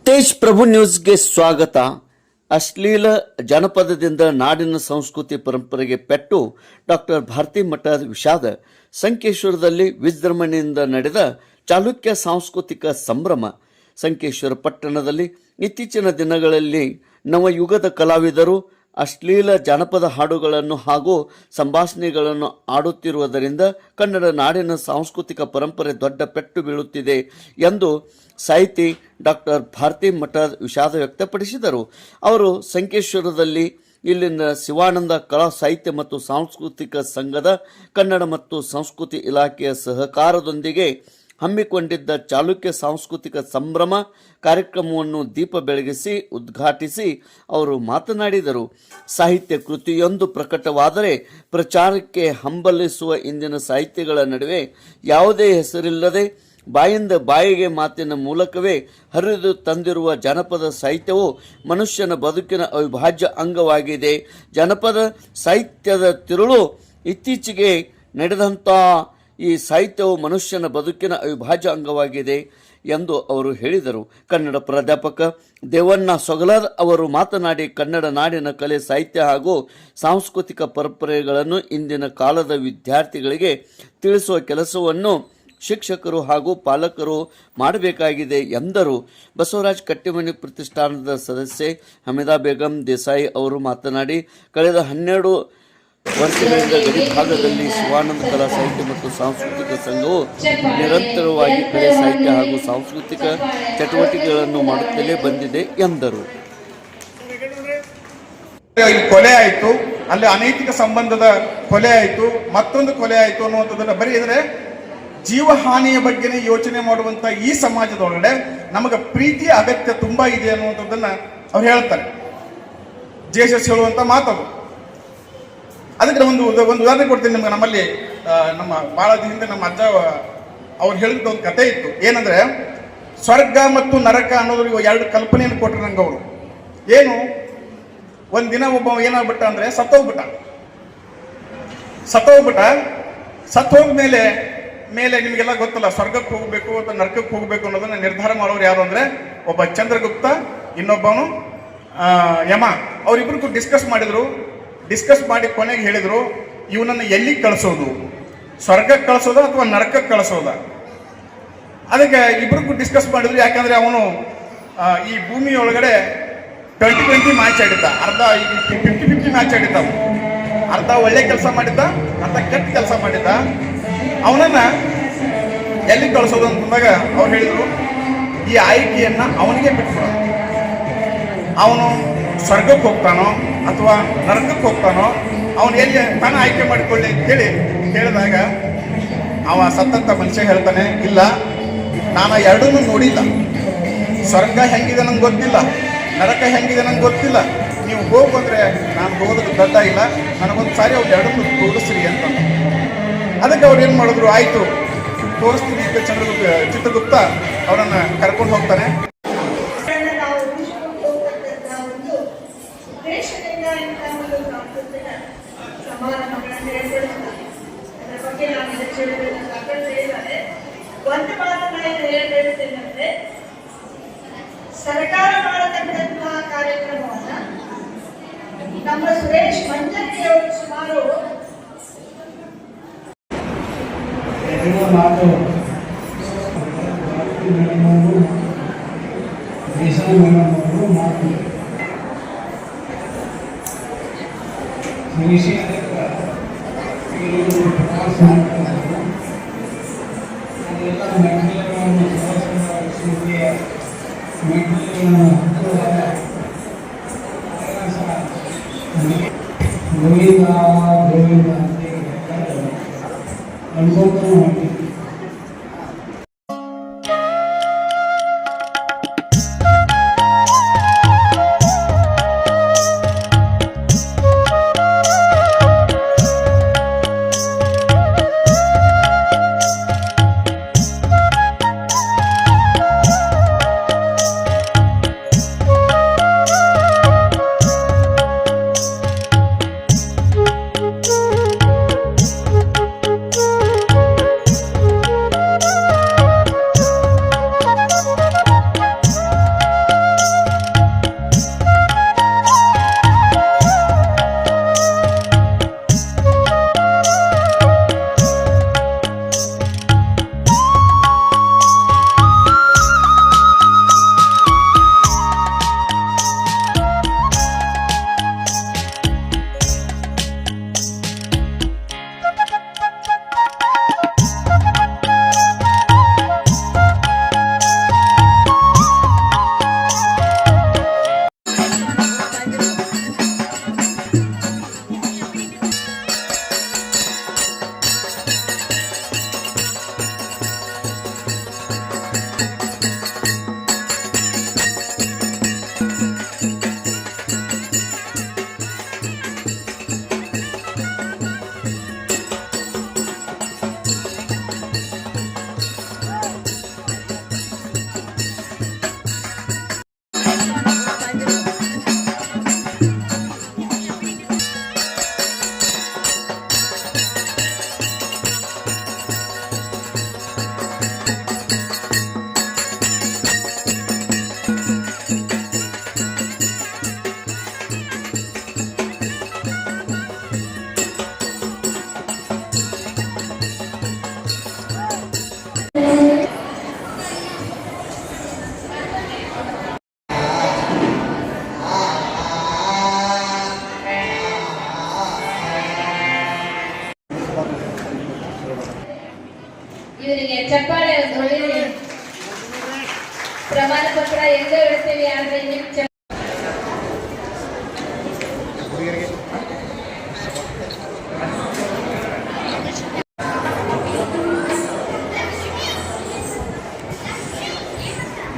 ತೇಜ್ ಪ್ರಭು ನ್ಯೂಸ್ಗೆ ಸ್ವಾಗತ. ಅಶ್ಲೀಲ ಜನಪದದಿಂದ ನಾಡಿನ ಸಂಸ್ಕೃತಿ ಪರಂಪರೆಗೆ ಪೆಟ್ಟು. ಡಾಕ್ಟರ್ ಭಾರತಿ ಮಠದ ವಿಷಾದ. ಸಂಕೇಶ್ವರದಲ್ಲಿ ವಿಜೃಂಭಣೆಯಿಂದ ನಡೆದ ಚಾಲುಕ್ಯ ಸಾಂಸ್ಕೃತಿಕ ಸಂಭ್ರಮ. ಸಂಕೇಶ್ವರ ಪಟ್ಟಣದಲ್ಲಿ ಇತ್ತೀಚಿನ ದಿನಗಳಲ್ಲಿ ನವಯುಗದ ಕಲಾವಿದರು ಅಶ್ಲೀಲ ಜಾನಪದ ಹಾಡುಗಳನ್ನು ಹಾಗೂ ಸಂಭಾಷಣೆಗಳನ್ನು ಆಡುತ್ತಿರುವುದರಿಂದ ಕನ್ನಡ ನಾಡಿನ ಸಾಂಸ್ಕೃತಿಕ ಪರಂಪರೆ ದೊಡ್ಡ ಪೆಟ್ಟು ಬೀಳುತ್ತಿದೆ ಎಂದು ಸಾಹಿತಿ ಡಾಕ್ಟರ್ ಭಾರತಿ ಮಠದ ವಿಷಾದ ವ್ಯಕ್ತಪಡಿಸಿದರು. ಅವರು ಸಂಕೇಶ್ವರದಲ್ಲಿ ಇಲ್ಲಿನ ಶಿವಾನಂದ ಕಲಾ ಸಾಹಿತ್ಯ ಮತ್ತು ಸಾಂಸ್ಕೃತಿಕ ಸಂಘದ ಕನ್ನಡ ಮತ್ತು ಸಂಸ್ಕೃತಿ ಇಲಾಖೆಯ ಸಹಕಾರದೊಂದಿಗೆ ಹಮ್ಮಿಕೊಂಡಿದ್ದ ಚಾಲುಕ್ಯ ಸಾಂಸ್ಕೃತಿಕ ಸಂಭ್ರಮ ಕಾರ್ಯಕ್ರಮವನ್ನು ದೀಪ ಬೆಳಗಿಸಿ ಉದ್ಘಾಟಿಸಿ ಅವರು ಮಾತನಾಡಿದರು. ಸಾಹಿತ್ಯ ಕೃತಿಯೊಂದು ಪ್ರಕಟವಾದರೆ ಪ್ರಚಾರಕ್ಕೆ ಹಂಬಲಿಸುವ ಇಂದಿನ ಸಾಹಿತ್ಯಗಳ ನಡುವೆ ಯಾವುದೇ ಹೆಸರಿಲ್ಲದೆ ಬಾಯಿಂದ ಬಾಯಿಗೆ ಮಾತಿನ ಮೂಲಕವೇ ಹರಿದು ತಂದಿರುವ ಜನಪದ ಸಾಹಿತ್ಯವು ಮನುಷ್ಯನ ಬದುಕಿನ ಅವಿಭಾಜ್ಯ ಅಂಗವಾಗಿದೆ. ಜನಪದ ಸಾಹಿತ್ಯದ ತಿರುಳು ಇತ್ತೀಚೆಗೆ ನಡೆದಂಥ ಈ ಸಾಹಿತ್ಯವು ಮನುಷ್ಯನ ಬದುಕಿನ ಅವಿಭಾಜ್ಯ ಅಂಗವಾಗಿದೆ ಎಂದು ಅವರು ಹೇಳಿದರು. ಕನ್ನಡ ಪ್ರಾಧ್ಯಾಪಕ ದೇವಣ್ಣ ಸೊಗಲರ್ ಅವರು ಮಾತನಾಡಿ, ಕನ್ನಡ ನಾಡಿನ ಕಲೆ, ಸಾಹಿತ್ಯ ಹಾಗೂ ಸಾಂಸ್ಕೃತಿಕ ಪರಂಪರೆಗಳನ್ನು ಇಂದಿನ ಕಾಲದ ವಿದ್ಯಾರ್ಥಿಗಳಿಗೆ ತಿಳಿಸುವ ಕೆಲಸವನ್ನು ಶಿಕ್ಷಕರು ಹಾಗೂ ಪಾಲಕರು ಮಾಡಬೇಕಾಗಿದೆ ಎಂದರು. ಬಸವರಾಜ್ ಕಟ್ಟಿಮನಿ ಪ್ರತಿಷ್ಠಾನದ ಸದಸ್ಯೆ ಹಮೀದಾ ಬೇಗಂ ದೇಸಾಯಿ ಅವರು ಮಾತನಾಡಿ, ಕಳೆದ 12 ವರ್ಷಗಳಿಂದ ಗಡಿ ಭಾಗದಲ್ಲಿ ಶಿವಾನಂದ ಕಲಾ ಸಾಹಿತ್ಯ ಮತ್ತು ಸಾಂಸ್ಕೃತಿಕ ಸಂಘವು ನಿರಂತರವಾಗಿ ಕಲೆ, ಸಾಹಿತ್ಯ ಹಾಗೂ ಸಾಂಸ್ಕೃತಿಕ ಚಟುವಟಿಕೆಗಳನ್ನು ಮಾಡುತ್ತಲೇ ಬಂದಿದೆ ಎಂದರು. ಕೊಲೆ ಆಯಿತು, ಅಲ್ಲಿ ಅನೈತಿಕ ಸಂಬಂಧದ ಕೊಲೆ ಆಯಿತು, ಮತ್ತೊಂದು ಕೊಲೆ ಆಯಿತು ಅನ್ನುವಂಥದ್ದನ್ನು ಬರೀ ಇದ್ರೆ ಜೀವಹಾನಿಯ ಬಗ್ಗೆನೇ ಯೋಚನೆ ಮಾಡುವಂತ ಈ ಸಮಾಜದೊಳಗಡೆ ನಮಗೆ ಪ್ರೀತಿಯ ಅಗತ್ಯ ತುಂಬಾ ಇದೆ ಅನ್ನುವಂಥದ್ದನ್ನ ಅವ್ರು ಹೇಳ್ತಾರೆ. ಜೇಸಸ್ ಹೇಳುವಂತ ಮಾತದು. ಅದಕ್ಕೆ ಒಂದು ಉದಾಹರಣೆ ಕೊಡ್ತೀನಿ ನಿಮ್ಗೆ. ನಮ್ಮಲ್ಲಿ ನಮ್ಮ ಬಹಳ ಹಿಂದೆ ನಮ್ಮ ಅಜ್ಜ ಅವ್ರು ಹೇಳಿದ ಒಂದು ಕತೆ ಇತ್ತು. ಏನಂದ್ರೆ, ಸ್ವರ್ಗ ಮತ್ತು ನರಕ ಅನ್ನೋದು 2 ಕಲ್ಪನೆಯನ್ನು ಕೊಟ್ಟರು ನಂಗೆ ಅವರು. ಏನು, ಒಂದಿನ ಒಬ್ಬ ಏನಾಗ್ಬಿಟ್ಟ ಅಂದ್ರೆ ಸತ್ತೋಗ್ಬಿಟ್ಟ. ಸತ್ತೋಗ್ಮೇಲೆ ನಿಮಗೆಲ್ಲ ಗೊತ್ತಲ್ಲ, ಸ್ವರ್ಗಕ್ಕೆ ಹೋಗ್ಬೇಕು ಅಥವಾ ನರಕಕ್ಕೆ ಹೋಗ್ಬೇಕು ಅನ್ನೋದನ್ನ ನಿರ್ಧಾರ ಮಾಡೋರು ಯಾರು ಅಂದ್ರೆ ಒಬ್ಬ ಚಂದ್ರಗುಪ್ತ, ಇನ್ನೊಬ್ಬನು ಯಮ. ಅವರಿಬ್ರಿಗೂ ಡಿಸ್ಕಸ್ ಮಾಡಿ ಕೊನೆಗೆ ಹೇಳಿದ್ರು, ಇವನನ್ನು ಎಲ್ಲಿಗೆ ಕಳಿಸೋದು, ಸ್ವರ್ಗಕ್ಕೆ ಕಳಿಸೋದ ಅಥವಾ ನರಕಕ್ಕೆ ಕಳಿಸೋದ? ಅದಕ್ಕೆ ಇಬ್ರಿಗೂ ಡಿಸ್ಕಸ್ ಮಾಡಿದ್ರು. ಯಾಕಂದ್ರೆ ಅವನು ಈ ಭೂಮಿಯೊಳಗಡೆ 20-20 ಮ್ಯಾಚ್ ಆಡಿದ್ದ, ಅರ್ಧ 50-50 ಮ್ಯಾಚ್ ಆಡಿದ್ದ. ಅರ್ಧ ಒಳ್ಳೆ ಕೆಲಸ ಮಾಡಿದ್ದ, ಅರ್ಧ ಕೆಟ್ಟ ಕೆಲಸ ಮಾಡಿದ್ದ. ಅವನನ್ನ ಎಲ್ಲಿ ಕಳಿಸೋದು ಅಂತಂದಾಗ ಅವ್ರು ಹೇಳಿದ್ರು, ಈ ಆಯ್ಕೆಯನ್ನ ಅವನಿಗೆ ಬಿಟ್ಬಿಡ. ಅವನು ಸ್ವರ್ಗಕ್ಕೆ ಹೋಗ್ತಾನೋ ಅಥವಾ ನರಕಕ್ಕೆ ಹೋಗ್ತಾನೋ, ಅವನು ಎಲ್ಲಿ ತಾನು ಆಯ್ಕೆ ಮಾಡಿಕೊಳ್ಳಿ ಅಂತ ಹೇಳಿದಾಗ ಅವ ಸತ್ತಂತ ಮನುಷ್ಯ ಹೇಳ್ತಾನೆ, ಇಲ್ಲ, ನಾನು ಎರಡನ್ನೂ ನೋಡಿಲ್ಲ. ಸ್ವರ್ಗ ಹೆಂಗಿದೆ ನಂಗೆ ಗೊತ್ತಿಲ್ಲ, ನರಕ ಹೆಂಗಿದೆ ನಂಗೆ ಗೊತ್ತಿಲ್ಲ. ನೀವು ಹೋಗಂದ್ರೆ ನಾನು ಹೋಗೋದಕ್ಕೆ ದಡ್ಡ ಇಲ್ಲ, ನನಗೊಂದು ಸಾರಿ ಅವ್ರು ಎರಡನ್ನೂ ತೋರಿಸ್ರಿ ಅಂತ. ಅದಕ್ಕೆ ಅವ್ರು ಏನು ಮಾಡಿದ್ರು, ಆಯಿತು ತೋರಿಸ್ತೀನಿ ಅಂತ ಚಿತ್ರಗುಪ್ತ ಅವರನ್ನ ಕರ್ಕೊಂಡು ಹೋಗ್ತಾನೆ. ಒಂದು ಮಾತನ್ನ ಹೇಳ್ತೇನೆ, ಸರ್ಕಾರ ಮಾಡತಕ್ಕಂತಹ ಕಾರ್ಯಕ್ರಮವನ್ನ ನಮ್ಮ ಸುರೇಶ್ ಮಂಜರಿ ಅವರು ಸುಮಾರು ಚಪ್ಪಾಳೆ ಹೊಡೀರಿ. ಪ್ರಮಾಣ ಪತ್ರ ಹೆಂಗೆ ಇಡ್ತೀವಿ ಆದ್ರೆ ನಿಮ್